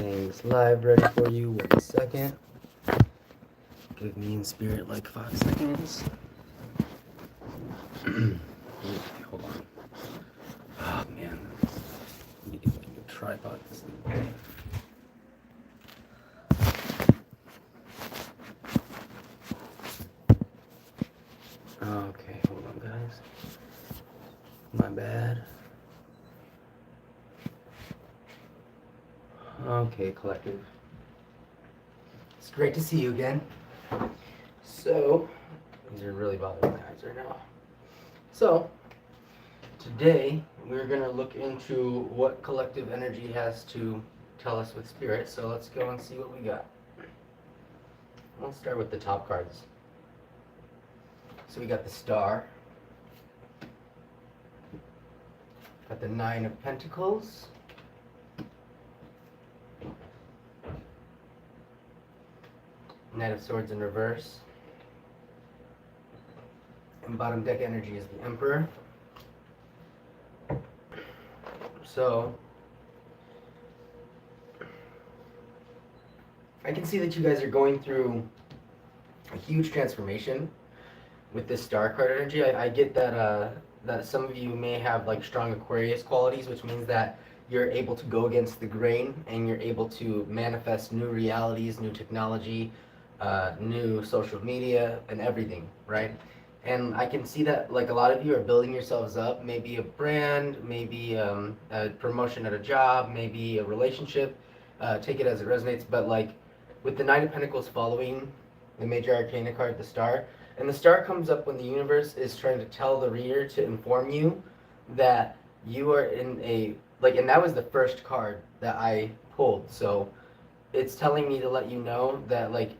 Things live, ready for you. 1 second. Give me in spirit like 5 seconds. Hold on. Oh man, I need to get a new tripod. This thing. Okay, hold on, guys. My bad. Okay, collective. It's great to see you again. So, these are really bothering my eyes right now. So, today we're going to look into what collective energy has to tell us with spirit. So let's go and see what we got. Let's start with the top cards. So we got the Star. Got the Nine of Pentacles. Knight of Swords in reverse. And bottom deck energy is the Emperor. So, I can see that you guys are going through a huge transformation with this Star card energy. I get that that some of you may have like strong Aquarius qualities, which means that you're able to go against the grain and you're able to manifest new realities, new technology, new social media, and everything, right? And I can see that like a lot of you are building yourselves up, maybe a brand, maybe a promotion at a job, maybe a relationship, take it as it resonates, but like with the Nine of Pentacles following the major arcana card, the Star, and the Star comes up when the universe is trying to tell the reader to inform you that you are in a, like, and that was the first card that I pulled, so it's telling me to let you know that like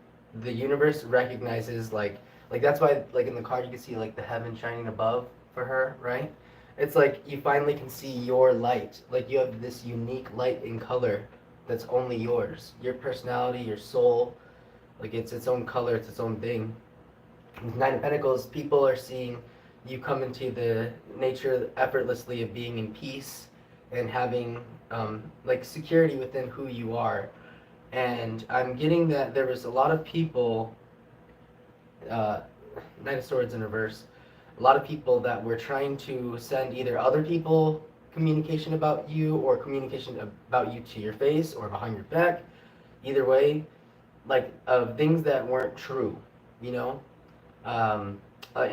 the universe recognizes like that's why like in the card you can see like the heaven shining above for her, right? It's like you finally can see your light, like you have this unique light in color that's only yours, your personality, your soul, like it's its own color, it's its own thing. With Nine of Pentacles, people are seeing you come into the nature effortlessly of being in peace and having like security within who you are. And I'm getting that there was a lot of people, Knight of Swords in reverse, a lot of people that were trying to send either other people communication about you or communication about you to your face or behind your back, either way, like things that weren't true, you know? And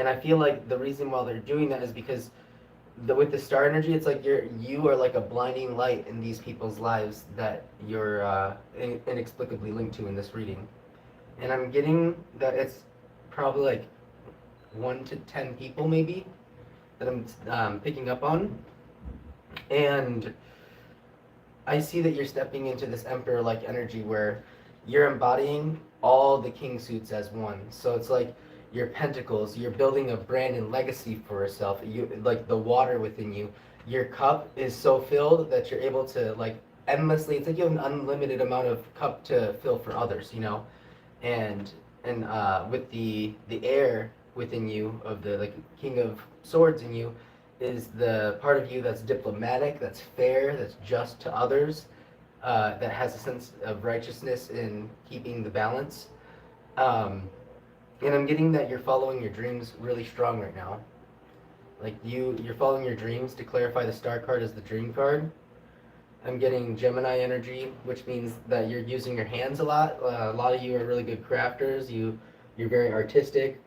I feel like the reason why they're doing that is because with the Star energy, it's like you are like a blinding light in these people's lives that you're inexplicably linked to in this reading. And I'm getting that it's probably like 1 to 10 people maybe that I'm picking up on. And I see that you're stepping into this Emperor-like energy where you're embodying all the king suits as one. So it's like your pentacles, you're building a brand and legacy for yourself. You like the water within you. Your cup is so filled that you're able to like endlessly. It's like you have an unlimited amount of cup to fill for others, you know. And with the air within you of the like King of Swords in you is the part of you that's diplomatic, that's fair, that's just to others, that has a sense of righteousness in keeping the balance. And I'm getting that you're following your dreams really strong right now. Like you're following your dreams. To clarify, the Star card is the dream card. I'm getting Gemini energy, which means that you're using your hands a lot. A lot of you are really good crafters. You're very artistic.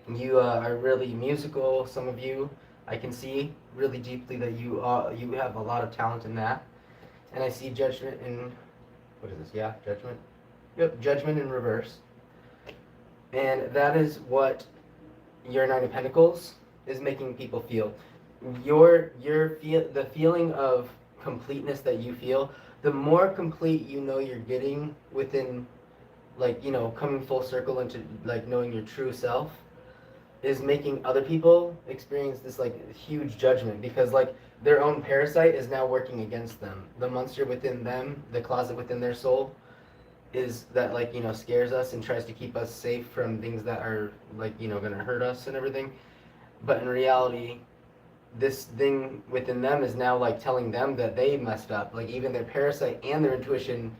You are really musical. Some of you, I can see really deeply that you have a lot of talent in that. And I see Judgment in, what is this? Yeah, Judgment. Yep, Judgment in reverse. And that is what your Nine of Pentacles is making people feel. The feeling of completeness that you feel, the more complete you know you're getting within, like, you know, coming full circle into like knowing your true self, is making other people experience this like huge judgment because like their own parasite is now working against them. The monster within them, the closet within their soul, is that like, you know, scares us and tries to keep us safe from things that are like, you know, gonna hurt us and everything. But in reality, this thing within them is now like telling them that they messed up. Like even their parasite and their intuition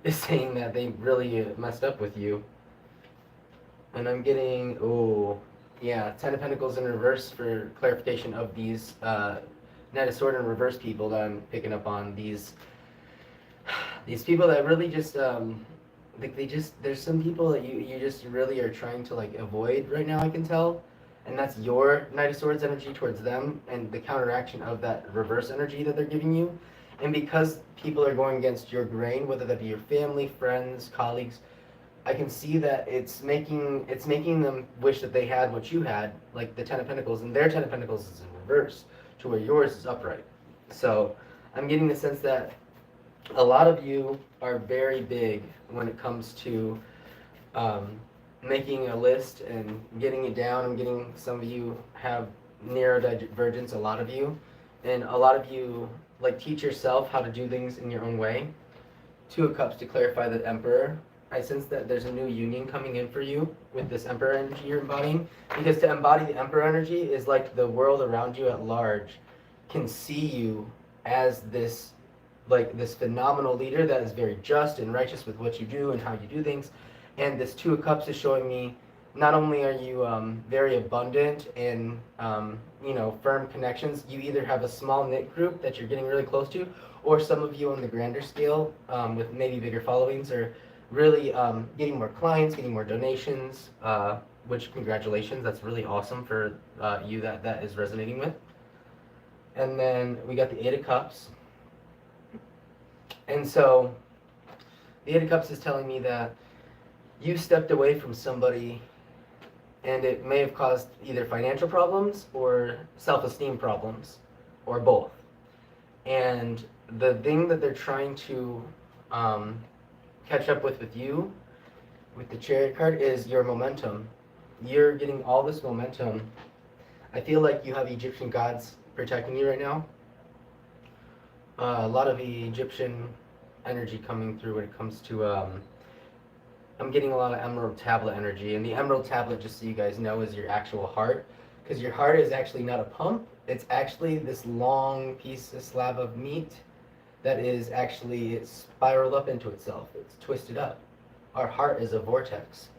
is saying that they really messed up with you. And I'm getting, oh, yeah, Ten of Pentacles in reverse for clarification of these Knight of Sword in reverse people that I'm picking up on. These people that really just, like there's some people that you just really are trying to like avoid right now, I can tell. And that's your Knight of Swords energy towards them and the counteraction of that reverse energy that they're giving you. And because people are going against your grain, whether that be your family, friends, colleagues, I can see that it's making them wish that they had what you had, like the Ten of Pentacles, and their Ten of Pentacles is in reverse to where yours is upright. So I'm getting the sense that a lot of you are very big when it comes to making a list and getting it down. I'm getting some of you have neurodivergence, a lot of you, and a lot of you like teach yourself how to do things in your own way. Two of Cups to clarify the Emperor. I sense that there's a new union coming in for you with this Emperor energy you're embodying, because to embody the Emperor energy is like the world around you at large can see you as this like this phenomenal leader that is very just and righteous with what you do and how you do things. And this Two of Cups is showing me not only are you very abundant in firm connections, you either have a small knit group that you're getting really close to, or some of you on the grander scale with maybe bigger followings are really getting more clients, getting more donations, which congratulations, that's really awesome for you that is resonating with. And then we got the Eight of Cups. And so the Eight of Cups is telling me that you stepped away from somebody and it may have caused either financial problems or self-esteem problems or both. And the thing that they're trying to catch up with you, with the Chariot card, is your momentum. You're getting all this momentum. I feel like you have Egyptian gods protecting you right now. A lot of Egyptian energy coming through when it comes to, I'm getting a lot of Emerald Tablet energy. And the Emerald Tablet, just so you guys know, is your actual heart. Because your heart is actually not a pump. It's actually this long piece, a slab of meat that is actually, it's spiraled up into itself. It's twisted up. Our heart is a vortex.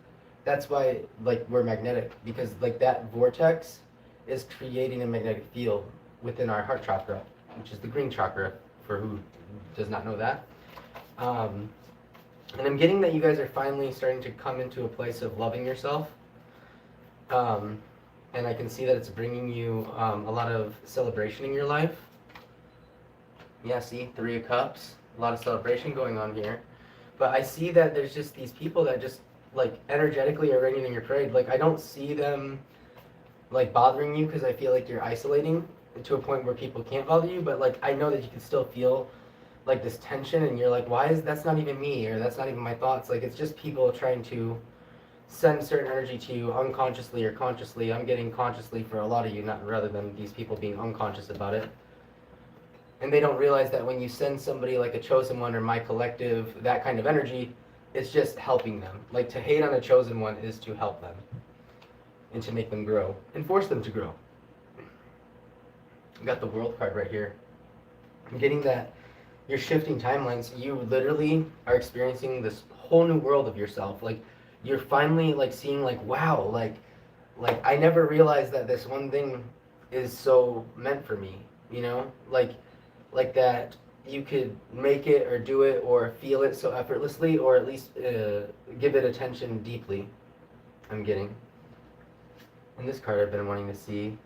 That's why, like, we're magnetic, because like that vortex is creating a magnetic field within our heart chakra, which is the green chakra, for who does not know that. And I'm getting that you guys are finally starting to come into a place of loving yourself. And I can see that it's bringing you a lot of celebration in your life. Yeah, see, Three of Cups, a lot of celebration going on here. But I see that there's just these people that just, like, energetically are ringing in your parade. Like, I don't see them, like, bothering you because I feel like you're isolating to a point where people can't bother you. But, like, I know that you can still feel, like, this tension, and you're like, that's not even me, or that's not even my thoughts. Like, it's just people trying to send certain energy to you unconsciously or consciously. I'm getting consciously for a lot of you, not rather than these people being unconscious about it. And they don't realize that when you send somebody like a chosen one or my collective, that kind of energy, it's just helping them. Like, to hate on a chosen one is to help them and to make them grow and force them to grow. I got the World card right here. I'm getting that you're shifting timelines. You literally are experiencing this whole new world of yourself. Like, you're finally like seeing like, wow, like I never realized that this one thing is so meant for me, you know? Like that you could make it or do it or feel it so effortlessly, or at least give it attention deeply. I'm getting. And this card I've been wanting to see,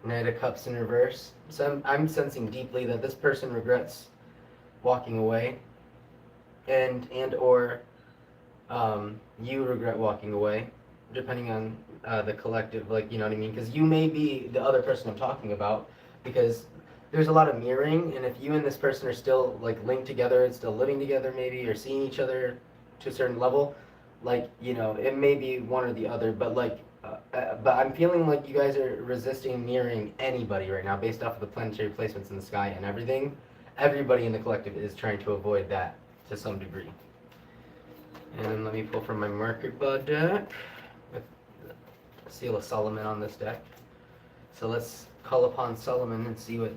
Knight of Cups in reverse. So I'm sensing deeply that this person regrets walking away, and or you regret walking away, depending on the collective, like, you know what I mean? Because you may be the other person I'm talking about, because there's a lot of mirroring, and if you and this person are still like linked together and still living together maybe, or seeing each other to a certain level, like, you know, it may be one or the other, but like but I'm feeling like you guys are resisting mirroring anybody right now based off of the planetary placements in the sky and everything. Everybody in the collective is trying to avoid that to some degree. And let me pull from my Marker Bud deck with Seal of Solomon on this deck. So let's call upon Solomon and see what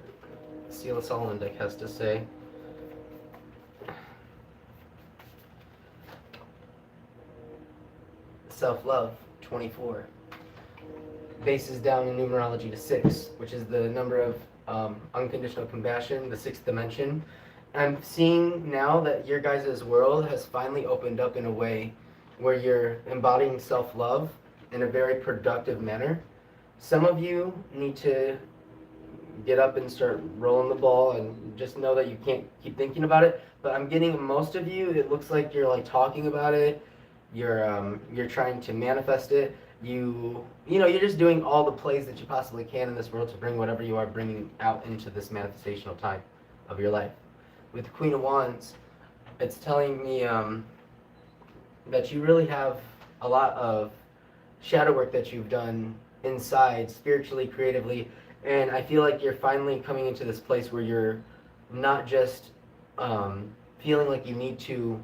Seal of Solomon deck has to say. Self-love, 24. Bases down in numerology to 6, which is the number of unconditional compassion, the 6th dimension. I'm seeing now that your guys' world has finally opened up in a way where you're embodying self-love in a very productive manner. Some of you need to get up and start rolling the ball and just know that you can't keep thinking about it. But I'm getting most of you, it looks like you're like talking about it. You're trying to manifest it. You're just doing all the plays that you possibly can in this world to bring whatever you are bringing out into this manifestational time of your life. With the Queen of Wands, it's telling me that you really have a lot of shadow work that you've done inside, spiritually, creatively, and I feel like you're finally coming into this place where you're not just feeling like you need to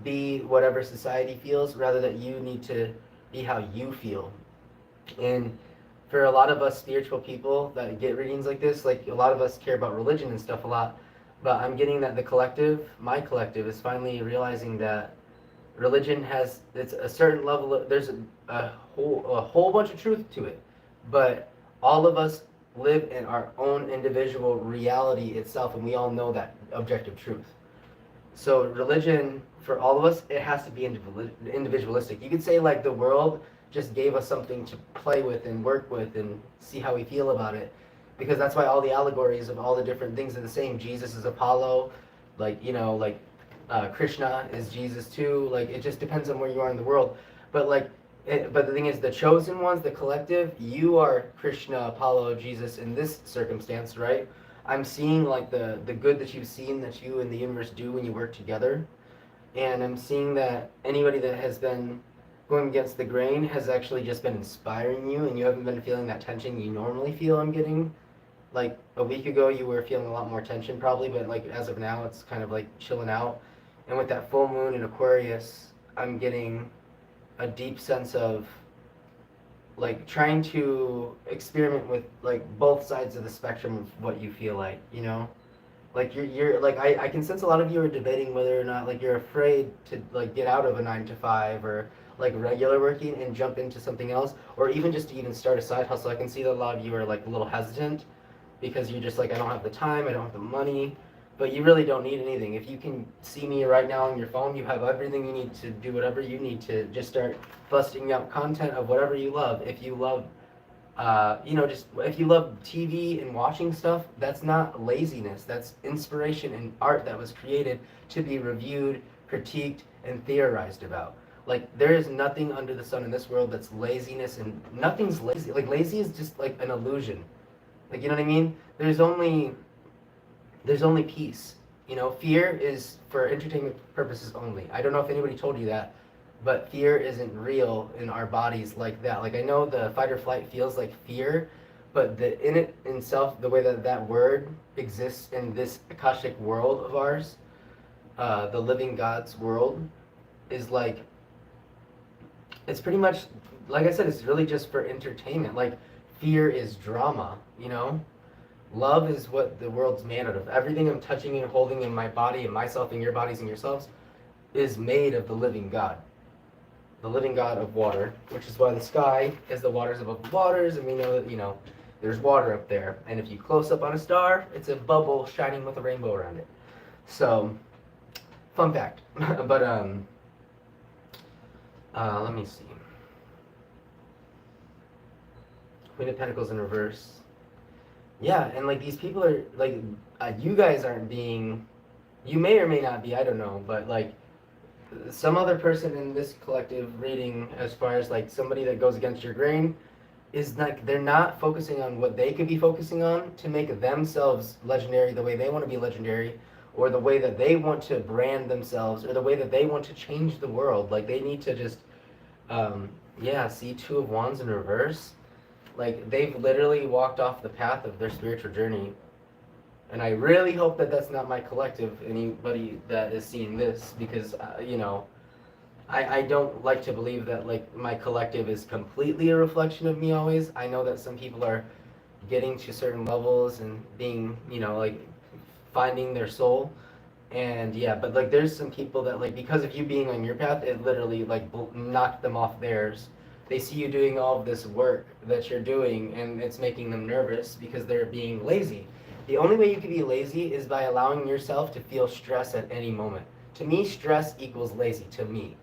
be whatever society feels, rather that you need to be how you feel. And for a lot of us spiritual people that get readings like this, like a lot of us care about religion and stuff a lot, but I'm getting that the collective, my collective, is finally realizing that religion has, it's a certain level of, there's a whole bunch of truth to it, but all of us live in our own individual reality itself, and we all know that objective truth. So religion, for all of us, it has to be individualistic. You could say like the world just gave us something to play with and work with and see how we feel about it, because that's why all the allegories of all the different things are the same. Jesus is Apollo, Krishna is Jesus too. Like, it just depends on where you are in the world. But but the thing is, the chosen ones, the collective, you are Krishna, Apollo, Jesus in this circumstance, right? I'm seeing like the good that you've seen that you and the universe do when you work together. And I'm seeing that anybody that has been going against the grain has actually just been inspiring you, and you haven't been feeling that tension you normally feel. I'm getting, like a week ago you were feeling a lot more tension probably, but like as of now it's kind of like chilling out. And with that full moon in Aquarius, I'm getting a deep sense of like trying to experiment with like both sides of the spectrum of what you feel like, you know? Like you're like, I can sense a lot of you are debating whether or not like you're afraid to like get out of a 9 to 5 or like regular working and jump into something else, or even just to even start a side hustle. I can see that a lot of you are like a little hesitant because you're just like, I don't have the time, I don't have the money, but you really don't need anything. If you can see me right now on your phone, you have everything you need to do whatever you need to just start busting out content of whatever you love. If you love if you love TV and watching stuff, that's not laziness. That's inspiration and art that was created to be reviewed, critiqued, and theorized about. Like, there is nothing under the sun in this world that's laziness, and nothing's lazy. Like, lazy is just like an illusion. Like, you know what I mean? There's only peace. You know, fear is for entertainment purposes only. I don't know if anybody told you that, but fear isn't real in our bodies like that. Like, I know the fight or flight feels like fear, but in it itself, the way that that word exists in this Akashic world of ours, the living God's world, is like, it's pretty much, like I said, it's really just for entertainment. Like, fear is drama, you know? Love is what the world's made out of. Everything I'm touching and holding in my body and myself and your bodies and yourselves is made of the living God. The living God of water, which is why the sky is the waters above the waters, and we know that, you know, there's water up there. And if you close up on a star, it's a bubble shining with a rainbow around it. So, fun fact. But, let me see. Queen of Pentacles in reverse. Yeah, and like these people are, like, you guys aren't being, you may or may not be, I don't know, but like, some other person in this collective reading, as far as like somebody that goes against your grain, is like they're not focusing on what they could be focusing on to make themselves legendary the way they want to be legendary, or the way that they want to brand themselves, or the way that they want to change the world. Like, they need to just, see 2 of Wands in reverse. Like, they've literally walked off the path of their spiritual journey. And I really hope that that's not my collective, anybody that is seeing this, because, I don't like to believe that, like, my collective is completely a reflection of me always. I know that some people are getting to certain levels and being, you know, like finding their soul. And yeah, but like there's some people that like because of you being on your path, it literally like knocked them off theirs. They see you doing all of this work that you're doing, and it's making them nervous because they're being lazy. The only way you can be lazy is by allowing yourself to feel stress at any moment. To me, stress equals lazy. To me,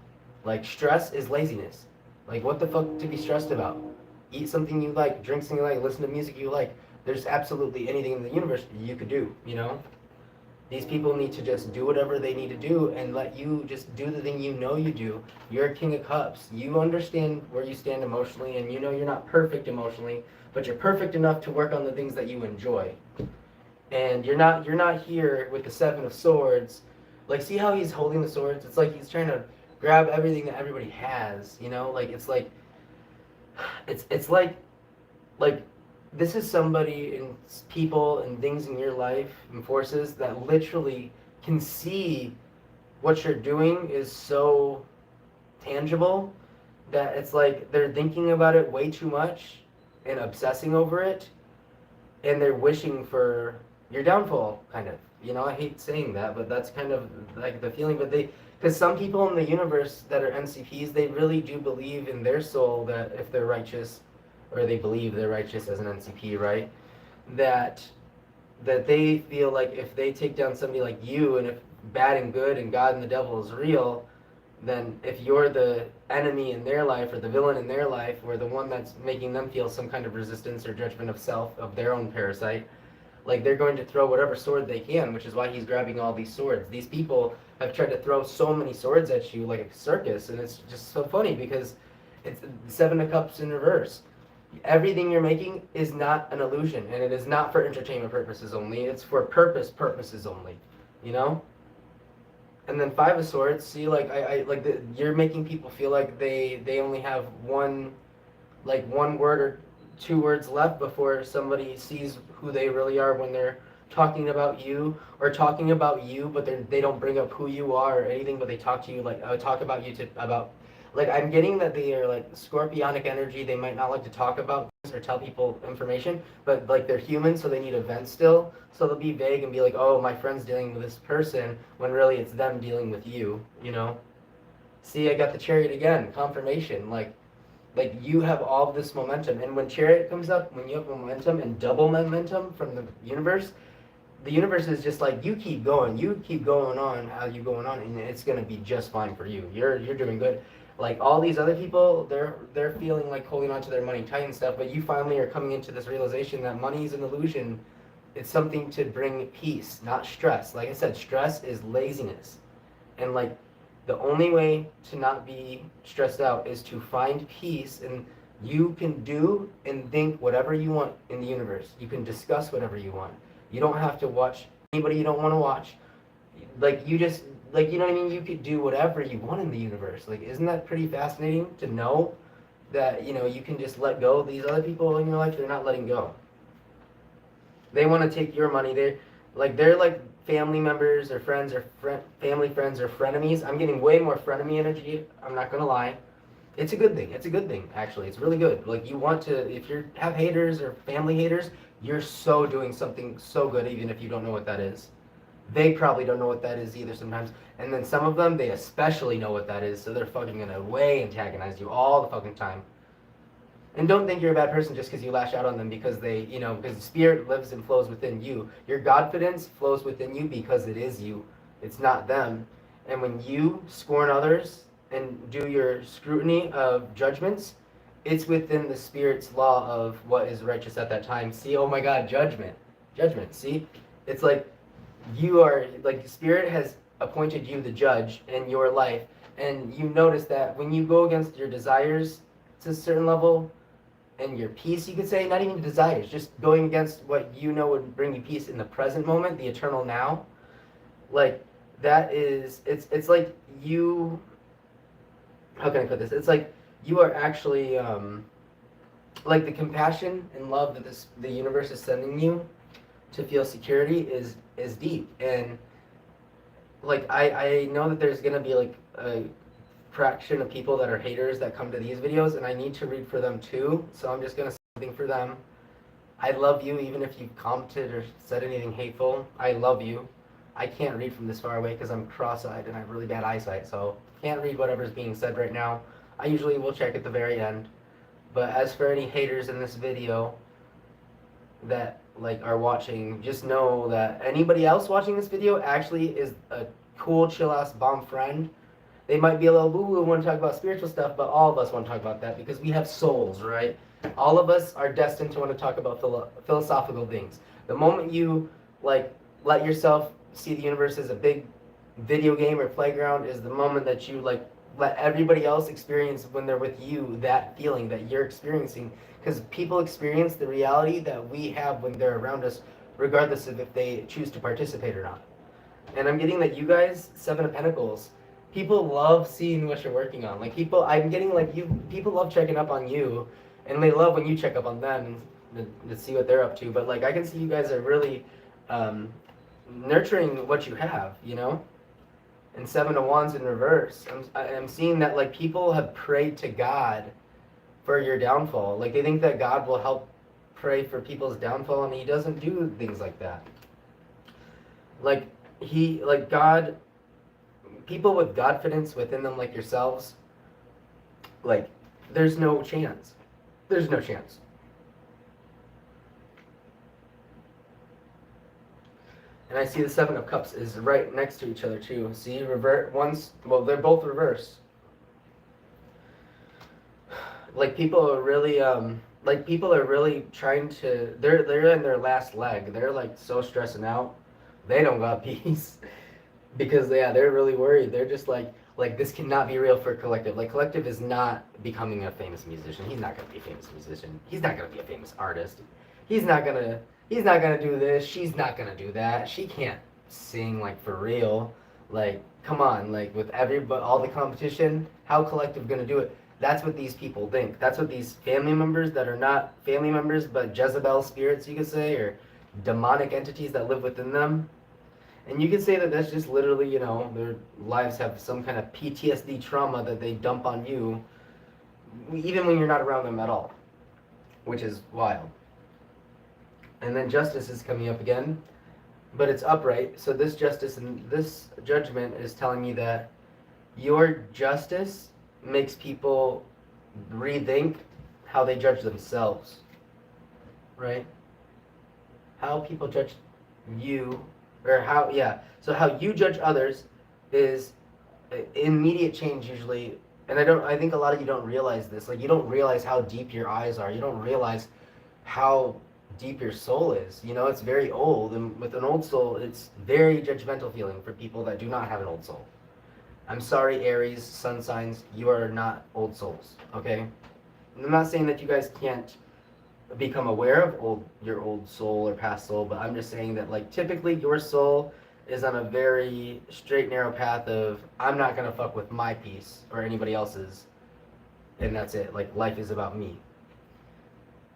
like stress is laziness. Like what the fuck to be stressed about? Eat something you like, drink something you like, listen to music you like. There's absolutely anything in the universe you could do, you know? These people need to just do whatever they need to do and let you just do the thing you know you do. You're a king of cups. You understand where you stand emotionally, and you know you're not perfect emotionally, but you're perfect enough to work on the things that you enjoy. And you're not here with the seven of swords. Like, see how he's holding the swords? It's like he's trying to grab everything that everybody has, you know? Like it's like this is somebody and people and things in your life and forces that literally can see what you're doing is so tangible that it's like they're thinking about it way too much and obsessing over it, and they're wishing for your downfall, kind of. You know, I hate saying that, but that's kind of like the feeling. But because some people in the universe that are NCPs, they really do believe in their soul that if they're righteous, or they believe they're righteous as an NCP, right? That they feel like if they take down somebody like you, and if bad and good and God and the devil is real, then if you're the enemy in their life or the villain in their life or the one that's making them feel some kind of resistance or judgment of self, of their own parasite, like they're going to throw whatever sword they can, which is why he's grabbing all these swords. These people have tried to throw so many swords at you like a circus, and it's just so funny because it's the Seven of Cups in reverse. Everything you're making is not an illusion, and it is not for entertainment purposes only. It's for purposes only, you know? And then Five of Swords, see, like you're making people feel like they only have one word or two words left before somebody sees who they really are when they're talking about you, or talking about you, but they don't bring up who you are or anything, but they talk to you like talk about you to about. Like, I'm getting that they are like scorpionic energy. They might not like to talk about this or tell people information, but like they're human, so they need a vent still. So they'll be vague and be like, oh, my friend's dealing with this person, when really it's them dealing with you, you know? See, I got the Chariot again, confirmation. Like you have all this momentum. And when Chariot comes up, when you have momentum and double momentum from the universe is just like, you keep going on how you going on, and it's going to be just fine for you. You're doing good. Like all these other people, they're feeling like holding on to their money tight and stuff, but you finally are coming into this realization that money is an illusion. It's something to bring peace, not stress. Like I said, stress is laziness. And like the only way to not be stressed out is to find peace, and you can do and think whatever you want in the universe. You can discuss whatever you want. You don't have to watch anybody you don't want to watch. Like you just like, you know what I mean? You could do whatever you want in the universe. Like, isn't that pretty fascinating to know that, you know, you can just let go of these other people in your life? They're not letting go. They want to take your money. They're like family members or friends or family friends or frenemies. I'm getting way more frenemy energy. I'm not going to lie. It's a good thing. It's a good thing, actually. It's really good. Like, you want to, if you have haters or family haters, you're so doing something so good, even if you don't know what that is. They probably don't know what that is either sometimes. And then some of them, they especially know what that is, so they're fucking gonna way antagonize you all the fucking time. And don't think you're a bad person just because you lash out on them because they, you know, because the spirit lives and flows within you. Your Godfidence flows within you because it is you. It's not them. And when you scorn others and do your scrutiny of judgments, it's within the spirit's law of what is righteous at that time. See, oh my God, judgment. Judgment, see? It's like, you are, like, spirit has appointed you the judge in your life, and you notice that when you go against your desires to a certain level, and your peace, you could say, not even desires, just going against what you know would bring you peace in the present moment, the eternal now, like, that is, it's like you, how can I put this? It's like you are actually, like the compassion and love that the universe is sending you to feel security is deep. And like I know that there's gonna be like a fraction of people that are haters that come to these videos, and I need to read for them too, so I'm just gonna say something for them. I love you even if you've commented or said anything hateful. I love you. I can't read from this far away because I'm cross-eyed and I have really bad eyesight, so can't read whatever's being said right now. I usually will check at the very end. But as for any haters in this video that like are watching, just know that anybody else watching this video actually is a cool, chill-ass bomb friend. They might be a little woo-woo and want to talk about spiritual stuff, but all of us want to talk about that because we have souls, right? All of us are destined to want to talk about philosophical things. The moment you like let yourself see the universe as a big video game or playground is the moment that you like let everybody else experience when they're with you that feeling that you're experiencing, because people experience the reality that we have when they're around us regardless of if they choose to participate or not. And I'm getting that you guys, Seven of Pentacles, people love seeing what you're working on. Like I'm getting like people love checking up on you, and they love when you check up on them to see what they're up to. But like I can see you guys are really nurturing what you have, you know. And Seven of Wands in reverse. I'm seeing that like people have prayed to God for your downfall. Like they think that God will help pray for people's downfall, and He doesn't do things like that. Like God, people with Godfidence within them, like yourselves, like there's no chance. There's no chance. And I see the Seven of Cups is right next to each other too. See, well, they're both reversed. Like people are really trying to, they're in their last leg. They're like so stressing out. They don't got peace. Because they're really worried. They're just like this cannot be real for Collective. Like Collective is not becoming a famous musician. He's not gonna be a famous musician. He's not gonna be a famous artist. He's not gonna do this. She's not gonna do that. She can't sing like for real. Like come on, like with all the competition, how Collective gonna do it? That's what these people think. That's what these family members that are not family members but Jezebel spirits, you could say, or demonic entities that live within them. And you can say that that's just literally, you know, their lives have some kind of PTSD trauma that they dump on you, even when you're not around them at all, which is wild. And then Justice is coming up again, but it's upright. So this justice and this judgment is telling me that your justice makes people rethink how they judge themselves, right? How people judge you. So how you judge others is immediate change usually, and I think a lot of you don't realize this. Like you don't realize how deep your eyes are. You don't realize how deep your soul is. You know, it's very old, and with an old soul, it's very judgmental feeling for people that do not have an old soul. I'm sorry, Aries, sun signs, you are not old souls, okay? I'm not saying that you guys can't become aware of your old soul or past soul, but I'm just saying that like typically your soul is on a very straight narrow path of I'm not gonna fuck with my peace or anybody else's, and that's it. Like life is about me.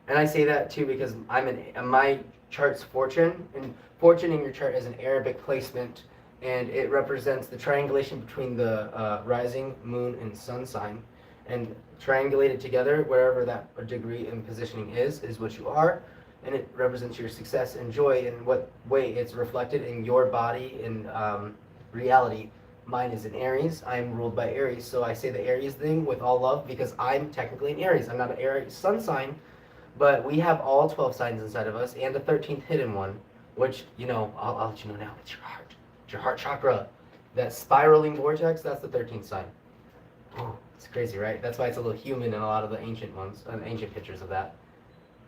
And I say that too because my chart's fortune, and fortune in your chart is an Arabic placement, and it represents the triangulation between the rising, moon, and sun sign. And triangulated together, wherever that degree and positioning is what you are, and it represents your success and joy in what way it's reflected in your body and reality. Mine is in Aries. I'm ruled by Aries, so I say the Aries thing with all love because I'm technically an Aries. I'm not an Aries sun sign, but we have all 12 signs inside of us and a 13th hidden one, which, you know, I'll let you know now. It's your heart. It's your heart chakra. That spiraling vortex, that's the 13th sign. Ooh. It's crazy, right? That's why it's a little human in a lot of the ancient ones, ancient pictures of that.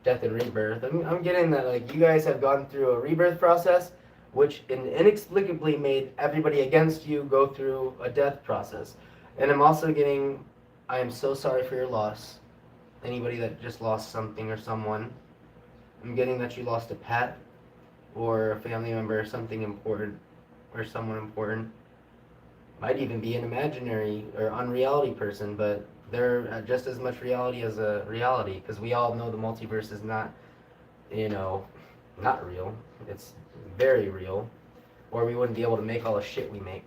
Death and rebirth. I'm getting that like you guys have gone through a rebirth process, which inexplicably made everybody against you go through a death process. And I'm also getting, I am so sorry for your loss. Anybody that just lost something or someone. I'm getting that you lost a pet or a family member or something important or someone important. Might even be an imaginary or unreality person, but they're just as much reality as a reality, because we all know the multiverse is not, you know, not real. It's very real, or we wouldn't be able to make all the shit we make.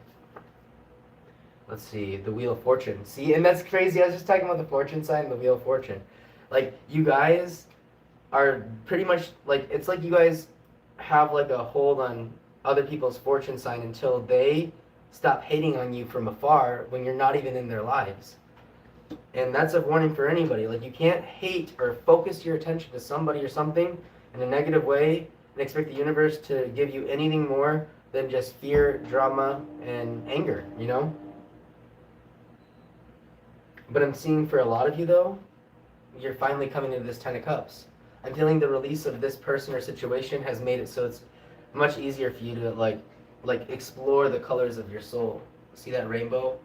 Let's see, the Wheel of Fortune. See, and that's crazy. I was just talking about the fortune sign and the Wheel of Fortune. Like, you guys are pretty much like, it's like you guys have like a hold on other people's fortune sign until they stop hating on you from afar when you're not even in their lives. And that's a warning for anybody. Like, you can't hate or focus your attention to somebody or something in a negative way and expect the universe to give you anything more than just fear, drama, and anger, you know? But I'm seeing for a lot of you, though, you're finally coming into this Ten of Cups. I'm feeling the release of this person or situation has made it so it's much easier for you to, like explore the colors of your soul. See that rainbow?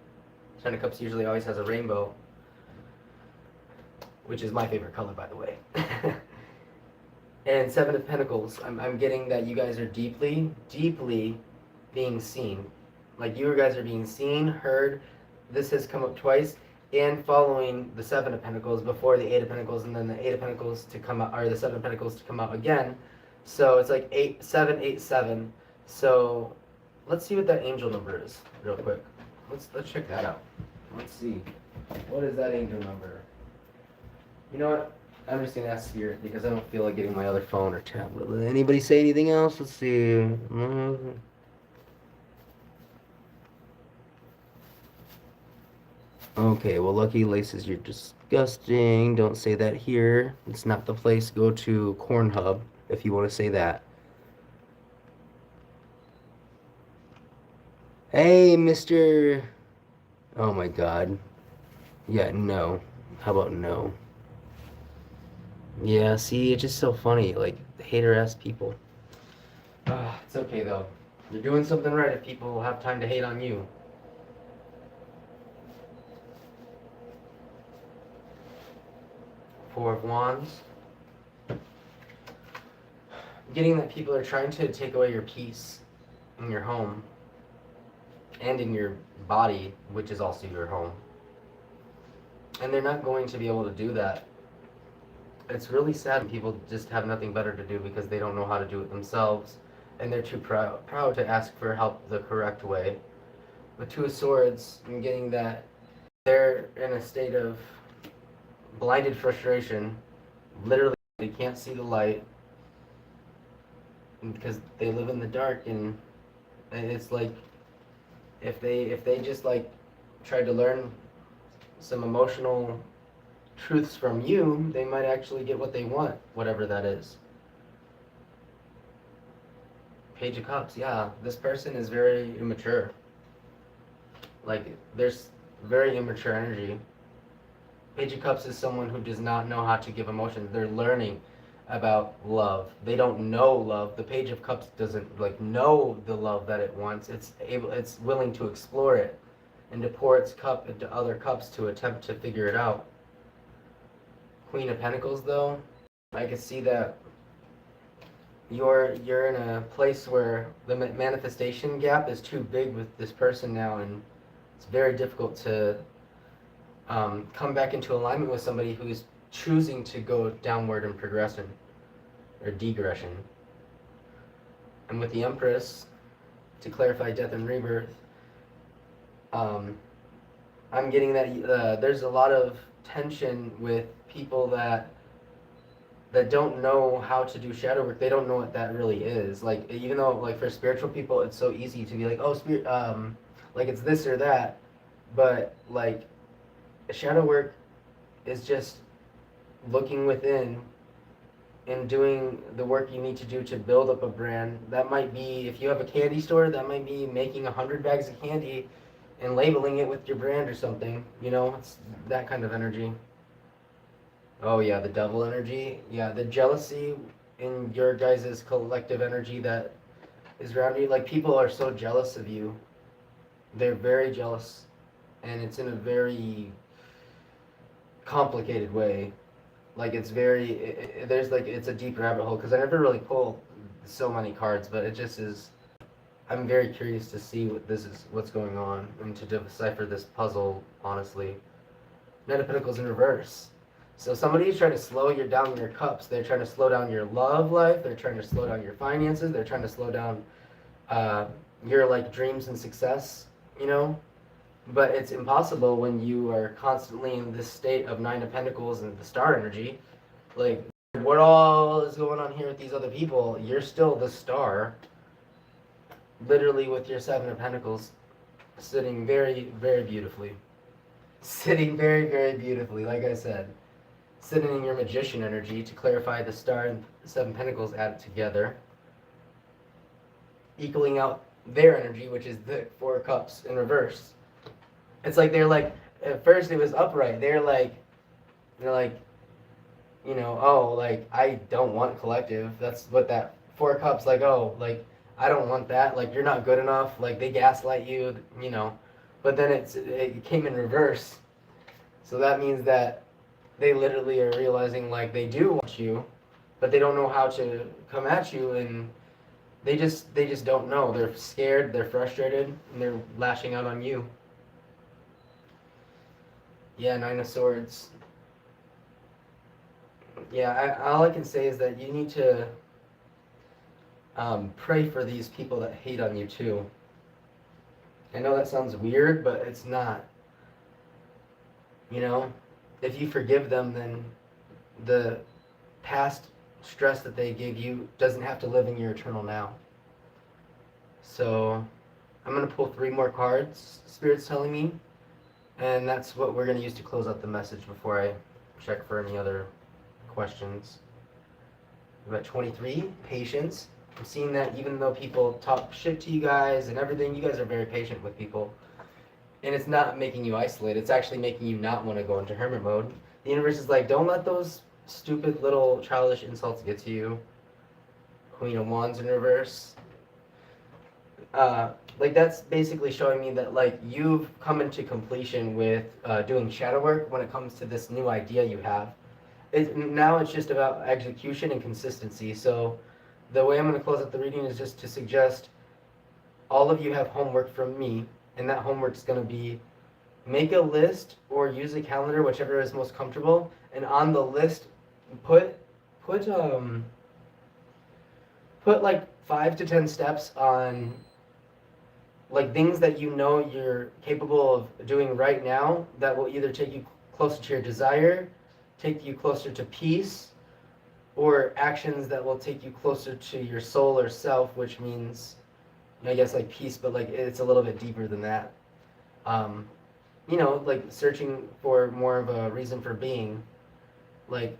Ten of Cups usually always has a rainbow, which is my favorite color, by the way. And Seven of Pentacles, I'm getting that you guys are deeply, deeply being seen. Like, you guys are being seen, heard. This has come up twice. And following the Seven of Pentacles, before the Eight of Pentacles, and then the Eight of Pentacles to come out, or the Seven of Pentacles to come out again. So it's like 8, 7, 8, 7. So let's see what that angel number is, real quick. Let's check that out. Let's see. What is that angel number? You know what? I'm just gonna ask Spirit because I don't feel like getting my other phone or tablet. Will anybody say anything else? Let's see. Okay, well, Lucky Laces, you're disgusting. Don't say that here. It's not the place. Go to Corn Hub if you want to say that. Hey, Mr. Oh my God. Yeah, no. How about no? Yeah, see, it's just so funny. Like, hater-ass people. It's okay, though. You're doing something right if people have time to hate on you. Four of Wands. Getting that people are trying to take away your peace in your home and in your body, which is also your home. And they're not going to be able to do that. It's really sad when people just have nothing better to do because they don't know how to do it themselves, and they're too proud to ask for help the correct way. With Two of Swords, I'm getting that they're in a state of blinded frustration. Literally, they can't see the light because they live in the dark, and it's like if they just like tried to learn some emotional truths from you, they might actually get what they want, whatever that is. Page of Cups, yeah, this person is very immature. Like, there's very immature energy. Page of Cups is someone who does not know how to give emotion. They're learning about love. They don't know love. The Page of Cups doesn't like know the love that it wants. It's willing to explore it and to pour its cup into other cups to attempt to figure it out. Queen of Pentacles, though, I can see that you're in a place where the manifestation gap is too big with this person now, and it's very difficult to come back into alignment with somebody who's choosing to go downward in progression or degression. And with the Empress, to clarify death and rebirth, I'm getting that there's a lot of tension with people that don't know how to do shadow work. They don't know what that really is. Like, even though, like, for spiritual people, it's so easy to be like, oh, spirit, like, it's this or that. But, like, shadow work is just looking within and doing the work you need to do to build up a brand. That might be, if you have a candy store, that might be making 100 bags of candy and labeling it with your brand or something. You know, it's that kind of energy. Oh yeah, the devil energy. Yeah, the jealousy in your guys' collective energy that is around you. Like, people are so jealous of you. They're very jealous. And it's in a very complicated way. Like, it's very, there's like, it's a deep rabbit hole, because I never really pull so many cards, but it just is, I'm very curious to see what's going on, and to decipher this puzzle, honestly. Knight of Pentacles in reverse. So somebody's trying to slow you down your cups. They're trying to slow down your love life. They're trying to slow down your finances. They're trying to slow down your, like, dreams and success, you know? But it's impossible when you are constantly in this state of Nine of Pentacles and the star energy. Like, what all is going on here with these other people, you're still the star, literally with your Seven of Pentacles sitting very, very beautifully. Sitting very, very beautifully, like I said. Sitting in your Magician energy to clarify the star and Seven Pentacles added together. Equaling out their energy, which is the Four of Cups in reverse. It's like they're like, at first it was upright. They're like, you know, oh, like, I don't want collective. That's what that Four of Cups, like, oh, like, I don't want that. Like, you're not good enough. Like, they gaslight you, you know. But then it came in reverse. So that means that they literally are realizing, like, they do want you, but they don't know how to come at you, and they just don't know. They're scared, they're frustrated, and they're lashing out on you. Yeah, Nine of Swords. Yeah, all I can say is that you need to pray for these people that hate on you too. I know that sounds weird, but it's not. You know, if you forgive them, then the past stress that they gave you doesn't have to live in your eternal now. So I'm going to pull 3 more cards, Spirit's telling me, and that's what we're going to use to close out the message before I check for any other questions. We're at 23, patience. I'm seeing that even though people talk shit to you guys and everything, you guys are very patient with people. And it's not making you isolate. It's actually making you not want to go into hermit mode. The universe is like, don't let those stupid little childish insults get to you. Queen of Wands in reverse. Like, that's basically showing me that, like, you've come into completion with doing shadow work when it comes to this new idea you have. Now it's just about execution and consistency. So the way I'm going to close out the reading is just to suggest all of you have homework from me, and that homework is going to be make a list or use a calendar, whichever is most comfortable, and on the list put like 5 to 10 steps on, like, things that you know you're capable of doing right now that will either take you closer to your desire, take you closer to peace, or actions that will take you closer to your soul or self, which means, I guess, like peace, but like it's a little bit deeper than that. You know, like searching for more of a reason for being. Like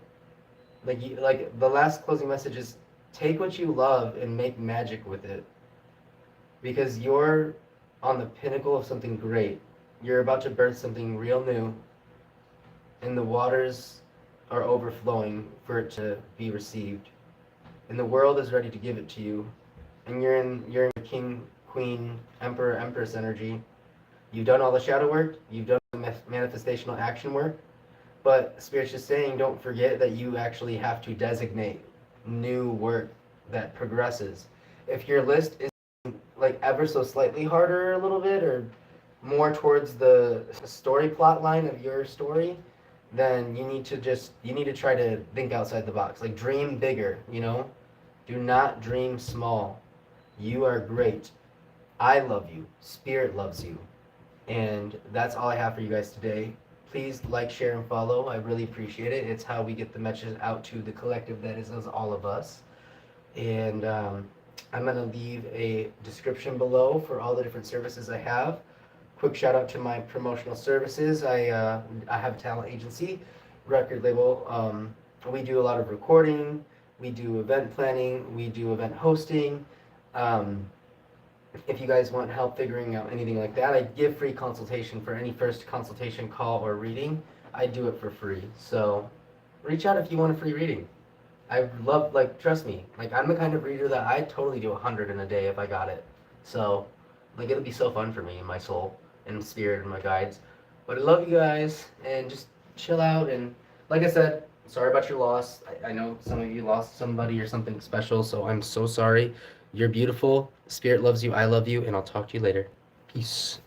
the last closing message is take what you love and make magic with it. Because you're on the pinnacle of something great. You're about to birth something real new, and the waters are overflowing for it to be received. And the world is ready to give it to you. And you're in King, Queen, Emperor, Empress energy. You've done all the shadow work, you've done the manifestational action work, but Spirit's just saying, don't forget that you actually have to designate new work that progresses. If your list is like ever so slightly harder a little bit, or more towards the story plot line of your story, then you need to try to think outside the box. Like, dream bigger, you know? Do not dream small. You are great. I love you. Spirit loves you. And that's all I have for you guys today. Please like, share, and follow. I really appreciate it. It's how we get the message out to the collective that is all of us. And I'm going to leave a description below for all the different services I have. Quick shout out to my promotional services. I have a talent agency, record label. We do a lot of recording. We do event planning. We do event hosting. If you guys want help figuring out anything like that, I give free consultation for any first consultation, call, or reading. I do it for free. So reach out if you want a free reading. I love, like, trust me, like, I'm the kind of reader that I totally do 100 in a day if I got it. So, like, it'll be so fun for me and my soul and spirit and my guides. But I love you guys, and just chill out. And like I said, sorry about your loss. I know some of you lost somebody or something special, so I'm so sorry. You're beautiful. Spirit loves you. I love you, and I'll talk to you later. Peace.